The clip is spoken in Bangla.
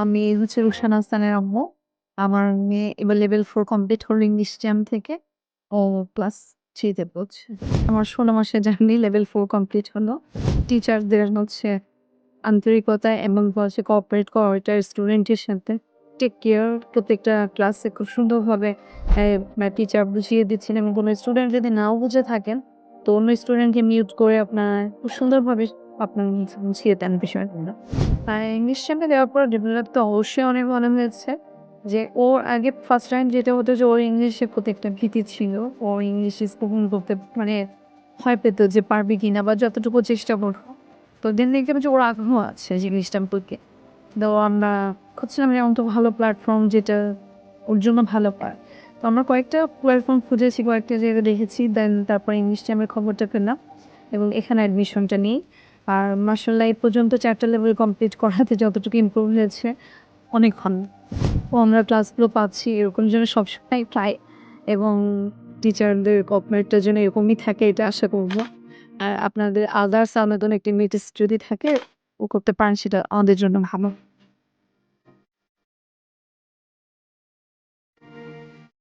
আমি হচ্ছে রুশানা হাসানের আম্মু। আমার মেয়ে এবার লেভেল 4 কমপ্লিট হলো ইংলিশ জ্যাম থেকে। ও ক্লাস 3 তে পড়ছে। আমার ১৬ মাসের জার্নি লেভেল 4 কমপ্লিট হলো। টিচারদের হচ্ছে আন্তরিকতা এবং হচ্ছে কোঅপারেট করা ওইটার স্টুডেন্টের সাথে টেক কেয়ার প্রত্যেকটা ক্লাসে খুব সুন্দরভাবে টিচার বুঝিয়ে দিচ্ছেন এবং কোনো স্টুডেন্ট যদি নাও বুঝে থাকেন তো অন্য স্টুডেন্টকে মিউট করে আপনার খুব সুন্দরভাবে আপনার বুঝিয়ে দেন বিষয়গুলো। আর ইংলিশ চ্যাম্পে দেওয়ার পর ডেভেলপ তো অবশ্যই অনেক মনে হয়েছে যে ওর আগে ফার্স্ট টাইম যেটা হতো যে ওর ইংলিশের প্রতি একটা ভীতি ছিল। ও ইংলিশ স্পোকেন করতে মানে ভয় পেত যে পারবে কিনা বা যতটুকু চেষ্টা করবো। তো দিন দেখলাম যে ওর আগ্রহ আছে জিনিসটার প্রতি। তো আমরা খুঁজছিলাম যে এমন তো ভালো প্ল্যাটফর্ম যেটা ওর জন্য ভালো পায়। তো আমরা কয়েকটা প্ল্যাটফর্ম খুঁজেছি, কয়েকটা জায়গায় দেখেছি। দেন তারপর ইংলিশ চ্যামের খবরটা পেলাম এবং এখানে অ্যাডমিশনটা নিই। আর মাশাআল্লাহ এই পর্যন্ত ৪ টা লেভেল কমপ্লিট করাতে যতটুকু ইমপ্রুভ হয়েছে অনেক ভালো। ও আমরা ক্লাসগুলো পাচ্ছি এরকম যেন সবসময় পাই এবং টিচারদের কোঅপারেটটা যেন এরকমই থাকে এটা আশা করব। আর আপনাদের আদার্স আলাদা একটি মিটিস যদি থাকে ও করতে পারেন সেটা আমাদের জন্য ভালো।